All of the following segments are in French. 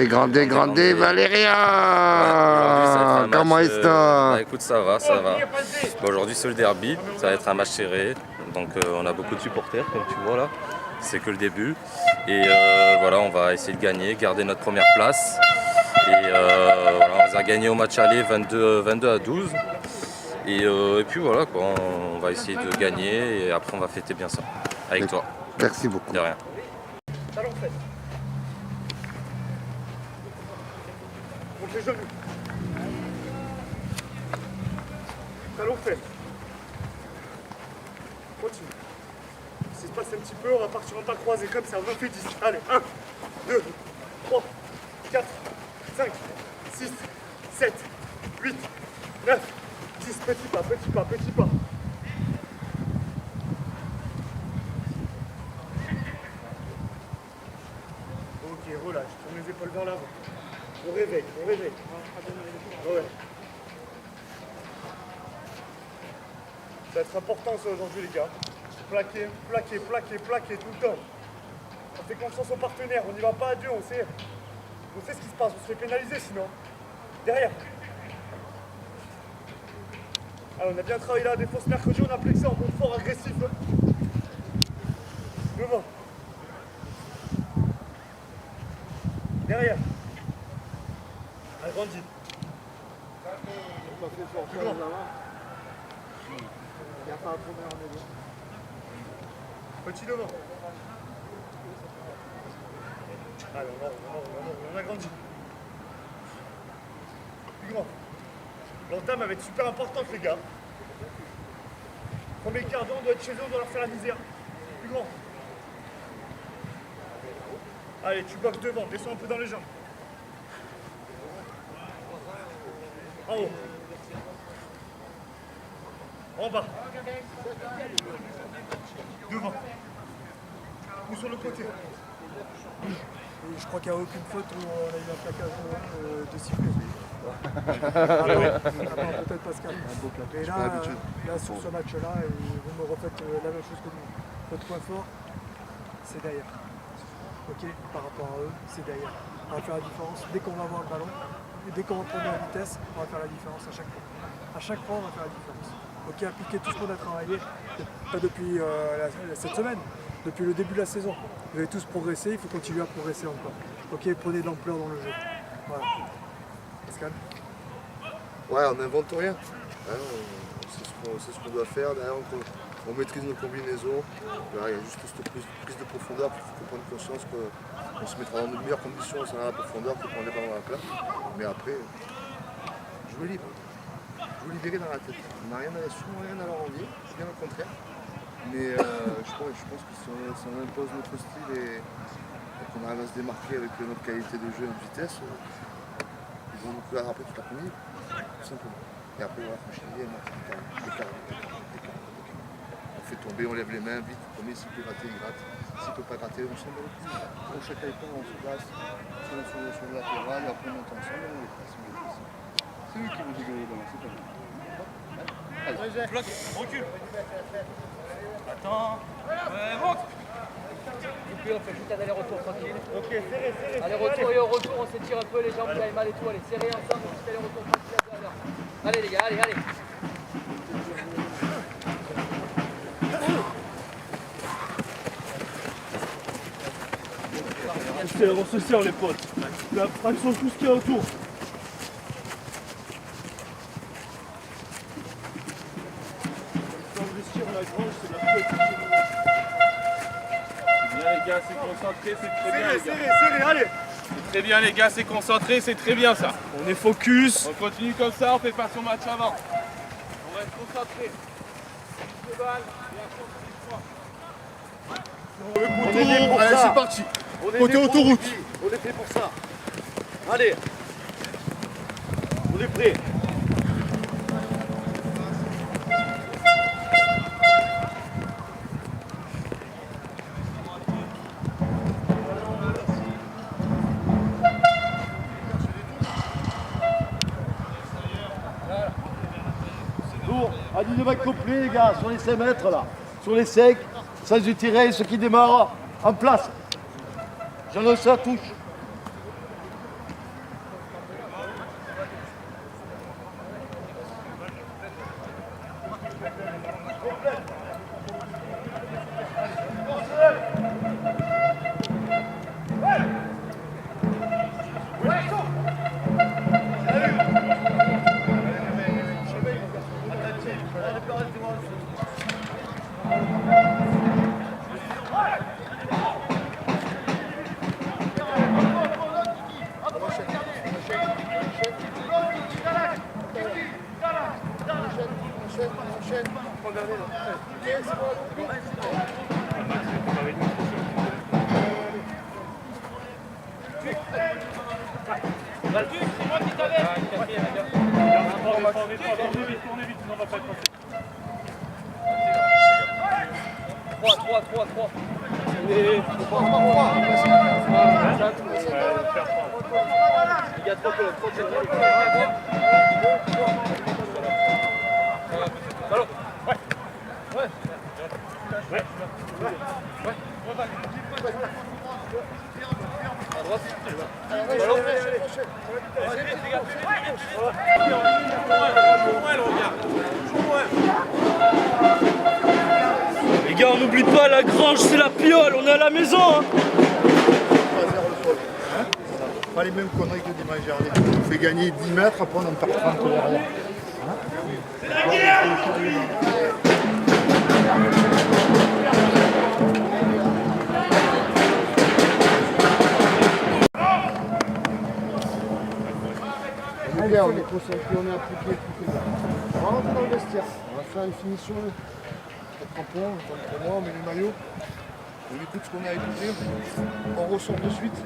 Grande Valéria. Ouais, comment est-ce que écoute, ça va. Bon, aujourd'hui c'est le derby, ça va être un match serré. Donc on a beaucoup de supporters comme tu vois là. C'est que le début. Et voilà, on va essayer de gagner, garder notre première place. Et voilà, on va gagner au match aller 22-12. Et puis voilà quoi, on va essayer de gagner et après on va fêter bien ça. Avec toi. Merci beaucoup. De rien. Talon fait. Monte les genoux. Talon fait. Continue. Si se passe un petit peu, on va partir en pas croisé comme ça. 20 fait 10. Allez, 1, 2, 3, 4, 5, 6, 7, 8, 9, 10. Petit pas, petit pas, petit pas. Ok, relâche. Tourne les épaules vers l'avant. On réveille. Ouais. Ça va être important ça aujourd'hui les gars. Plaquer tout le temps. On fait confiance aux partenaires, on n'y va pas à deux, on sait ce qui se passe, on se fait pénaliser sinon. Derrière. Alors on a bien travaillé là, la défense mercredi, on a plexé en mode fort agressif. Devant. Derrière. Agrandi. Petit devant. Allez, on agrandit. Plus grand. L'entame va être super importante les gars. Premier quart d'heure, on doit être chez eux, on doit leur faire la misère. Plus grand. Allez, tu boxes devant, descends un peu dans les jambes. En haut. En bas. Devant. Ou sur le côté. Et je crois qu'il n'y a aucune faute où on a eu un plaquage de sifflet. Peut-être Pascal. Et là, sur ce match-là, vous me refaites la même chose que nous. Votre point fort, c'est derrière. Ok, par rapport à eux, c'est derrière. On va faire la différence. Dès qu'on va avoir le ballon, et dès qu'on va prendre la vitesse, on va faire la différence à chaque fois. À chaque fois, on va faire la différence. Ok, appliquer tout ce qu'on a travaillé, pas depuis cette semaine, depuis le début de la saison. Vous avez tous progressé, il faut continuer à progresser encore. Ok, prenez de l'ampleur dans le jeu. Voilà. Pascal? Ouais, on n'invente rien. C'est ce qu'on doit faire. Derrière, on maîtrise nos combinaisons. Là, il y a juste cette prise de profondeur qu'il faut prendre conscience qu'on se mettra dans de meilleures conditions à la profondeur que quand on est pas dans la place. Mais après, jouer libre. Jouer libéré dans la tête. On n'a rien à leur envier, bien au contraire. Mais je pense que si on impose notre style et qu'on arrive à se démarquer avec notre qualité de jeu et notre vitesse, ils vont nous courir après toute l'après-midi, tout simplement. Et après, voilà, franchir l'écart. On fait tomber, on lève les mains, vite, premier, s'il peut gratter, il gratte. S'il ne peut pas gratter, on s'en va le plus. On chaque épaule, on se place sur le latéral, et après on monte ensemble et on les passe. C'est eux qui vont dégager le ballon, c'est pas nous. Allez. Bloc, recule. Attends. Monte. Et puis on fait juste un aller-retour tranquille. Ok, serré. Aller-retour et au retour, on s'étire un peu les jambes, vous mal et tout. Allez, serrez ensemble, on fait aller-retour tranquille à 2 à l'heure. Allez les gars, allez. On se serre les potes. La fraction tout ce qu'il y a autour. Bien les gars, c'est concentré, c'est très bien les gars. Serré, allez. C'est très bien les gars, c'est concentré, c'est très bien ça. On est focus. On continue comme ça, on fait pas son match avant. On reste concentré. De balle, et après on On est né pour Allez, ça. c'est parti. On est Côté né pour autoroute. le rugby. On est fait pour ça. Allez. On est prêt. Lourd. À 10 mètres complet les gars, sur les 5 mètres là. Sur les 5. Sans tirer, ceux qui démarrent en place. J'annonce la touche. C'est moi qui t'avais. Tournez vite, on va pas être passé. 3. Allez. Il y a 3 colonnes. Ballon. Ouais. À droite. Les gars, on n'oublie pas la grange, c'est la piole, on est à la maison hein. Pas les mêmes conneries que dimanche dernier. On fait gagner 10 mètres, après on en perd 30 derrière. Les gars, on est concentrés, on est appliqués. On va rentrer dans le vestiaire. On va faire une finition. Le crampon, pour moi, on met les maillots. On écoute ce qu'on a écouté. On ressort de suite.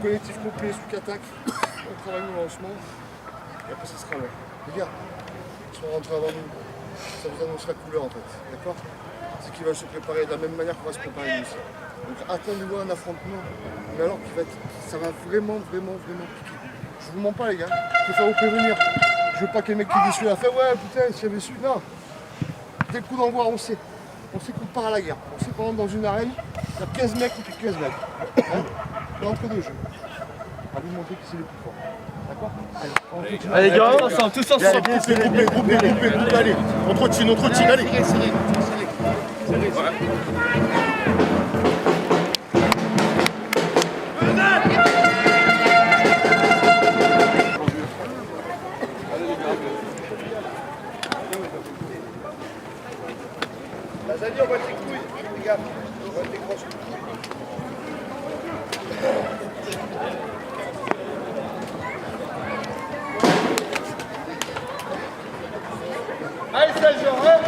Collectif complet, sous attaque. On travaille le lancement. Et après, ça sera là. Les gars, ils sont rentrés avant nous. Ça vous annonce la couleur en fait. D'accord? C'est qu'ils veulent se préparer de la même manière qu'on va se préparer nous aussi. Donc attendez-vous à un affrontement. Mais alors ça va vraiment piquer. Je vous mens pas les gars, je préfère vous prévenir. Je veux pas que les mecs qui disent celui-là fait ouais putain si j'avais su. Non. Dès le coup d'envoi on sait. On sait qu'on part à la guerre. On sait qu'on rentre dans une arène, il y a 15 mecs contre 15 mecs. Hein? Entre deux jeux. À vous montrer qui c'est les plus forts. D'accord? Allez les gars, tous ensemble. Groupez, allez. On trottine, allez. Vas-y, on va tes couilles, les gars. On va tes grosses couilles. Allez, Sergio, hein?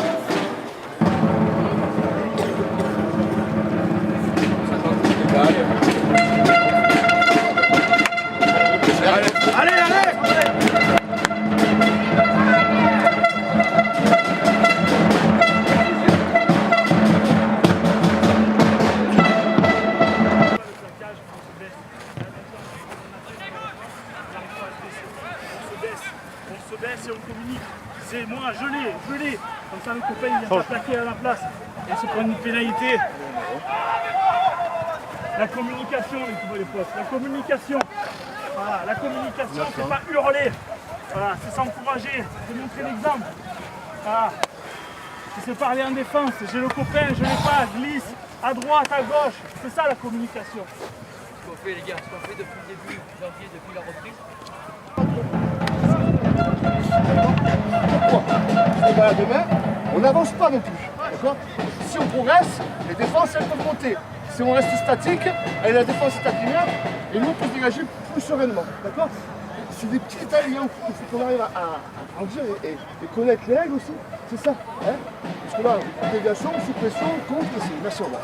On se baisse et on communique. C'est moi, je l'ai. Comme ça, le copain il vient pas plaquer à la place. Et se prendre une pénalité. La communication, les potes. La communication. Voilà, la communication, c'est pas hurler. Voilà, c'est s'encourager, c'est montrer l'exemple. Voilà. C'est se parler en défense. J'ai le copain, je l'ai pas, glisse à droite, à gauche. C'est ça la communication. Ce qu'on fait les gars, ce qu'on fait depuis le début janvier, depuis la reprise. Et ben demain, on n'avance pas non plus. D'accord? Si on progresse, les défenses elles peuvent monter. Si on reste statique, la défense est abîmée et nous on peut se dégager plus sereinement. D'accord? C'est des petits détails, il faut qu'on arrive à grandir et connaître les règles aussi. C'est ça. Hein? Parce que là, délégation, sous pression, contre, c'est merci au revoir.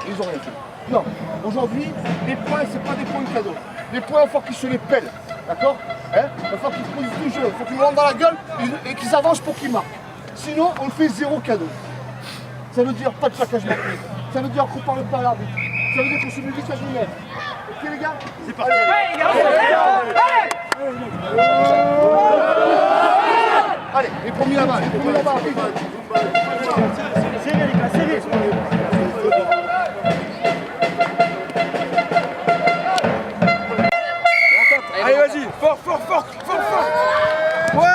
Ils n'ont rien fait. Non, aujourd'hui, les points, c'est pas des points de cadeau. Les points, il faut qu'ils se les pèlent. D'accord? Hein? Il faut qu'ils posent du jeu, il faut qu'ils rentrent dans la gueule et qu'ils avancent pour qu'ils marquent. Sinon, on fait zéro cadeau. Ça veut dire pas de plaquage marqué. Ça veut dire qu'on parle pas à l'arbitre. Ça veut dire qu'on se met vite à jouer. Ok les gars? C'est parti. Allez, les premiers là-bas, Serré les gars, serré. Allez vas-y, fort. Ouais.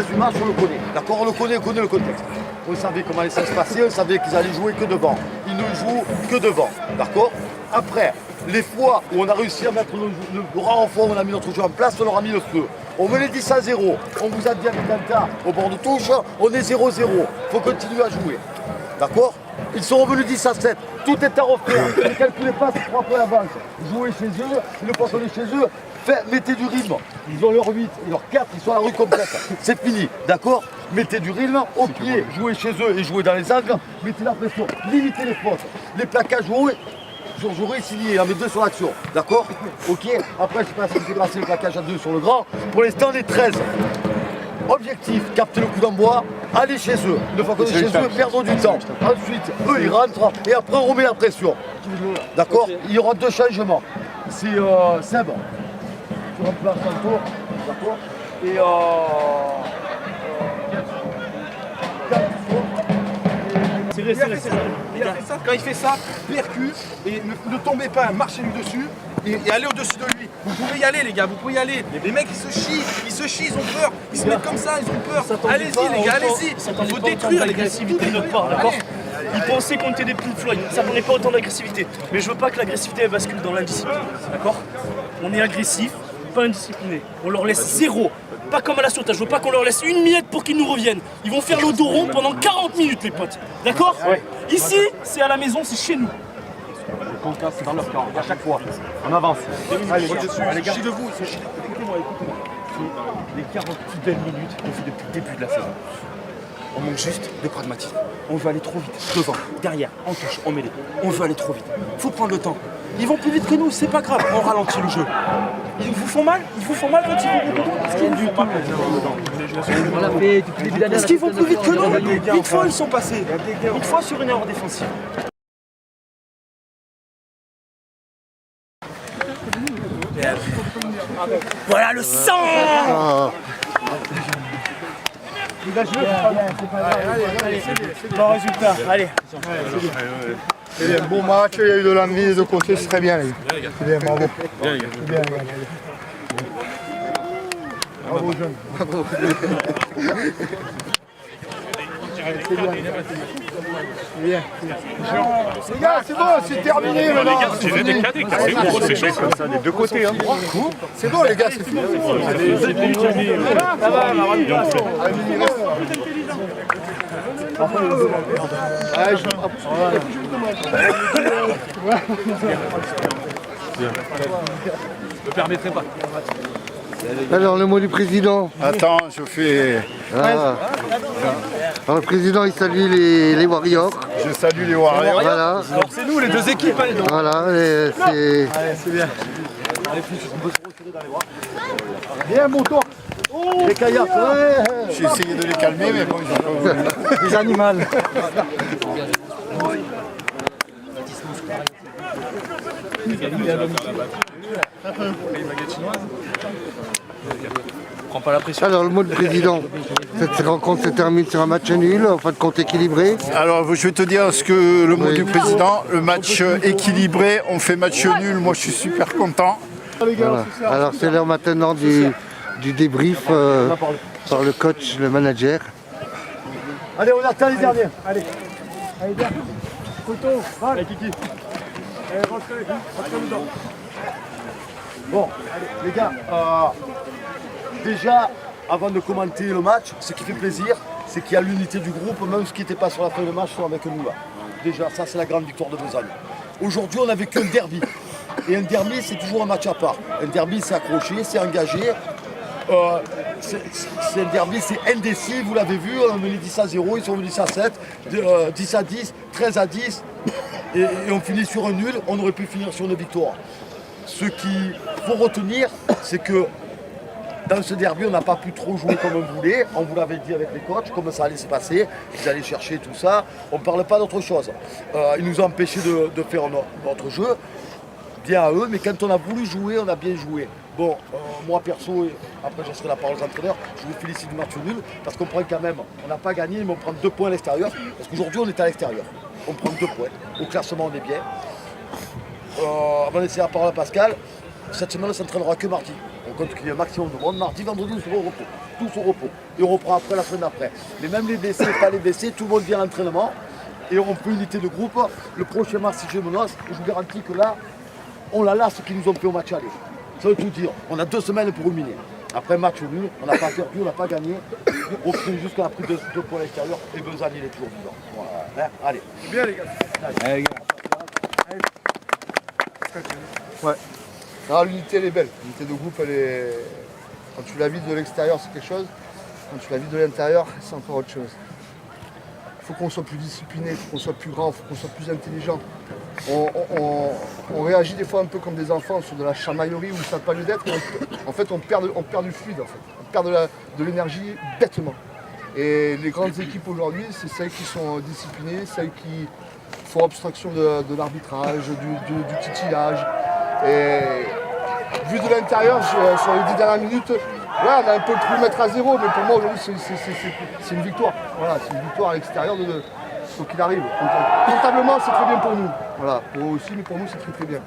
Du match, on le connaît. D'accord, on le connaît le contexte. On savait comment ça se passait, on savait qu'ils allaient jouer que devant. Ils ne jouent que devant. D'accord? Après, les fois où on a réussi à mettre le bras en fond, on a mis notre jeu en place, on leur a mis le feu. On menait 10 à 0. On vous a dit avec Danta au bord de touche, on est 0-0. Il faut continuer à jouer. D'accord? Ils sont revenus 10 à 7. Tout est à refaire. Ne calculez pas ces 3 points d'avance. Jouez chez eux. Une fois qu'on est chez eux, mettez du rythme. Ils ont leur 8 et leur 4, ils sont à la rue complète. C'est fini. D'accord? Mettez du rythme au pied. Jouez chez eux et jouez dans les angles. Mettez la pression. Limitez les fautes. Les plaquages, j'aurais signé la mes 2 sur l'action. D'accord? Ok? Après, je sais pas si vous grâce le plaquage à 2 sur le grand. Pour l'instant, les 13. Objectif, capter le coup d'envoi, aller chez eux. Une fois qu'on est chez eux, perdre du temps. Ensuite, eux, ils rentrent et après, on remet la pression. D'accord? Il y aura 2 changements. C'est Seb qui remplace Santo. D'accord? Et c'est quand il fait ça, percute et ne tombez pas, marchez-lui dessus et allez au-dessus de lui. Vous pouvez y aller les gars, vous pouvez y aller. Les mecs ils se chient, ils ont peur, ils se mettent comme ça, ils ont peur. Allez-y les gars, allez-y. Il faut détruire l'agressivité de notre part, d'accord? Ils pensaient qu'on était des Pink Floyd, ça prenait pas autant d'agressivité. Mais je veux pas que l'agressivité elle bascule dans l'indiscipline, d'accord? On est agressif, pas indiscipliné. On leur laisse 0. Pas comme à la sautage, je veux pas qu'on leur laisse une miette pour qu'ils nous reviennent. Ils vont faire le dos rond pendant 40 minutes les potes. D'accord? Ouais. Ici, c'est à la maison, c'est chez nous. Le contrat, c'est dans leur camp, à chaque fois. On avance. Allez les gars, chie de vous. Écoutez-moi. Les 40 plus belles minutes qu'on fait depuis le début de la saison. On manque juste de pragmatisme. On veut aller trop vite. Devant, derrière, en touche, en mêlée. On veut aller trop vite. Faut prendre le temps. Ils vont plus vite que nous, c'est pas grave. On ralentit le jeu. Ils vous font mal? Ils vous font mal quand ils vont dedans? Est-ce qu'ils vont plus vite que nous? Une fois ils sont passés. Une fois sur une erreur défensive. Voilà le sang! Il va jouer, c'est pas grave. Allez, c'est bon résultat. Allez. C'est un bon match, il y a eu de l'envie des deux côtés, c'est très bien les gars. C'est bien, bravo. Bien, les gars. Bravo jeune. Bravo. Les gars, c'est bon, c'est terminé maintenant. Tirer des cadets, c'est chaud comme ça, des deux côtés. Hein. C'est bon les gars, c'est fini. Ça va, Je me permettrai pas. Alors, le mot du président. Attends, je fais... Alors, le président, il salue les Warriors. Je salue les Warriors. Voilà. Alors c'est nous les deux équipes. Voilà, et c'est... c'est bien. Bien, mon tour. Les Kayaks, ouais. J'ai essayé de les calmer, mais bon, ils ont pas voulu. Des animaux. Prends pas la pression. Alors, le mot du président. Cette rencontre se termine sur un match nul, en fin de compte équilibré. Alors, je vais te dire ce que le mot Oui. du président, le match équilibré, on fait match nul, moi je suis super content. Voilà. Alors, c'est l'heure maintenant du débrief par le coach, le manager. Allez, on attend les derniers. Allez. Allez, bien. Couteau, allez, Kiki. Allez, rentrez dedans. Bon, allez, les gars, déjà, avant de commenter le match, ce qui fait plaisir, c'est qu'il y a l'unité du groupe, même ceux qui n'étaient pas sur la fin de match sont avec nous là. Déjà, ça c'est la grande victoire de Besagne. Aujourd'hui, on n'a vécu un derby. Et un derby, c'est toujours un match à part. Un derby, c'est accroché, c'est engagé. C'est un derby, c'est indécis, vous l'avez vu, on a mené 10 à 0, ils sont venus 10 à 7, 10 à 10, 13 à 10, et on finit sur un nul, on aurait pu finir sur une victoire. Ce qu'il faut retenir, c'est que dans ce derby, on n'a pas pu trop jouer comme on voulait. On vous l'avait dit avec les coachs, comment ça allait se passer, qu'ils allaient chercher tout ça. On ne parlait pas d'autre chose. Ils nous ont empêchés de faire notre jeu. Bien à eux, mais quand on a voulu jouer, on a bien joué. Bon, moi perso, et après je serai la parole aux entraîneurs, je vous félicite du match nul, parce qu'on prend quand même, on n'a pas gagné, mais on prend 2 points à l'extérieur, parce qu'aujourd'hui on est à l'extérieur. On prend 2 points. Au classement, on est bien. Avant de laisser la parole à Pascal, cette semaine on ne s'entraînera que mardi. On compte qu'il y ait un maximum de monde. Mardi, vendredi, on sera au repos. Tous au repos. Et on reprend après la semaine d'après. Mais même les blessés, pas les blessés, tout le monde vient à l'entraînement. Et on fait unité de groupe. Le prochain match, si je me lance, je vous garantis que là, on la lasse ce qu'ils nous ont fait au match aller. Ça veut tout dire. On a 2 semaines pour ruminer. Après match nul, on n'a pas perdu, on n'a pas gagné. On finit jusqu'à la prise de points à l'extérieur et Besançon il est toujours vivant. Voilà. Hein, allez. C'est bien les gars. Allez, les gars. Ouais. Non, l'unité elle est belle. L'unité de groupe elle est. Quand tu la vis de l'extérieur c'est quelque chose. Quand tu la vis de l'intérieur c'est encore autre chose. Il faut qu'on soit plus discipliné, il faut qu'on soit plus grand, il faut qu'on soit plus intelligent. On réagit des fois un peu comme des enfants sur de la chamaillerie où ça n'a pas lieu d'être. En fait on perd du fluide en fait. On perd de l'énergie bêtement. Et les grandes équipes aujourd'hui, c'est celles qui sont disciplinées, celles qui font abstraction de l'arbitrage, du titillage. Et vu de l'intérieur, sur les 10 dernières minutes, ouais, on a un peu pu mettre à zéro, mais pour moi aujourd'hui c'est une victoire. Voilà, c'est une victoire à l'extérieur quoi qu'il arrive. Comptablement c'est très bien pour nous. Voilà, pour eux aussi, mais pour nous c'est très très bien.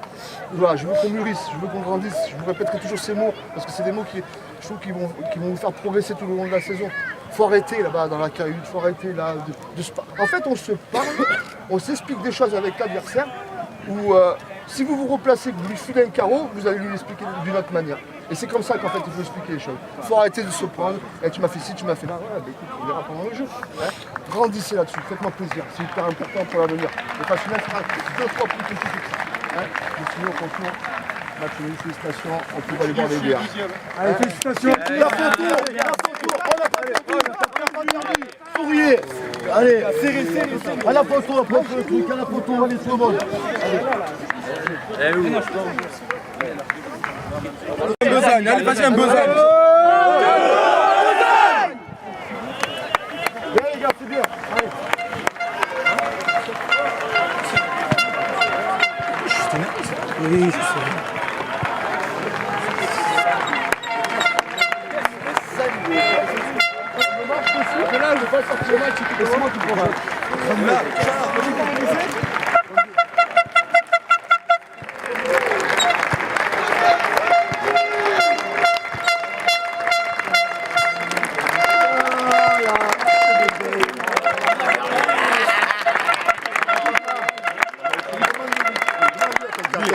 Voilà, je veux qu'on mûrisse, je veux qu'on grandisse, je vous répéterai toujours ces mots, parce que c'est des mots qui, je trouve, qui vont nous faire progresser tout le long de la saison. Faut arrêter là-bas dans la cahute, faut arrêter là de se parler. En fait on se parle, on s'explique des choses avec l'adversaire, où si vous vous replacez, que vous lui filez un carreau, vous allez lui l'expliquer d'une autre manière. Et c'est comme ça qu'en fait il faut expliquer les choses. Il faut arrêter de se prendre, tu m'as fait ci, tu m'as fait là, ouais, bah, écoute, on verra pendant le jeu. Hein. Grandissez là-dessus, faites-moi plaisir, c'est hyper important pour l'avenir. Le match nul sera 2 fois plus compliqué que ça. Hein. Mais sinon, franchement, match nul, félicitations, on peut aller voir les bières. Allez, félicitations. La photo, on a pas perdu. Souriez. Allez, serrez. À la photo, après le truc, à la photo, allez tout le monde. Besançon, allez, vas-y, un Besançon. Bien les gars, c'est bien. Allez. Oui, je sais. Là, je vais pas sortir le match, c'est moi qui prends.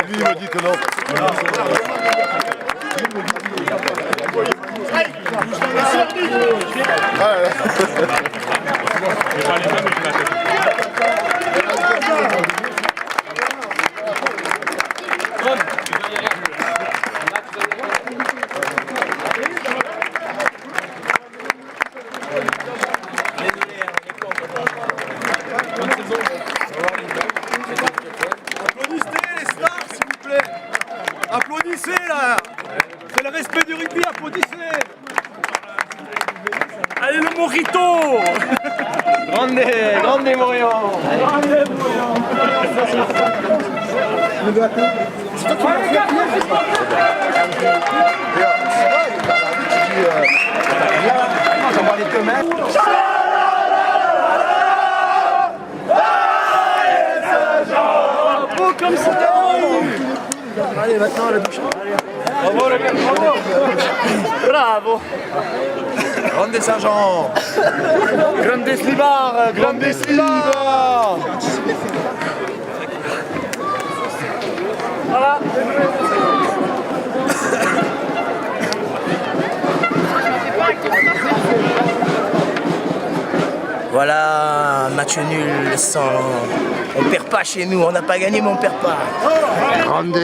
Lui, il m'a dit que non. Applaudissez les stars, s'il vous plaît. Applaudissez là. C'est le respect du rugby, applaudissez. Allez le mojito. Grande Morio. Comme ça. Allez, maintenant la bouche. Bravo les gars, bravo. Bravo. Grande Saint-Jean. Grande Slibar. Grande Slibar. Voilà. Voilà, match nul sans... On perd pas chez nous, on n'a pas gagné mais on perd pas. Grande.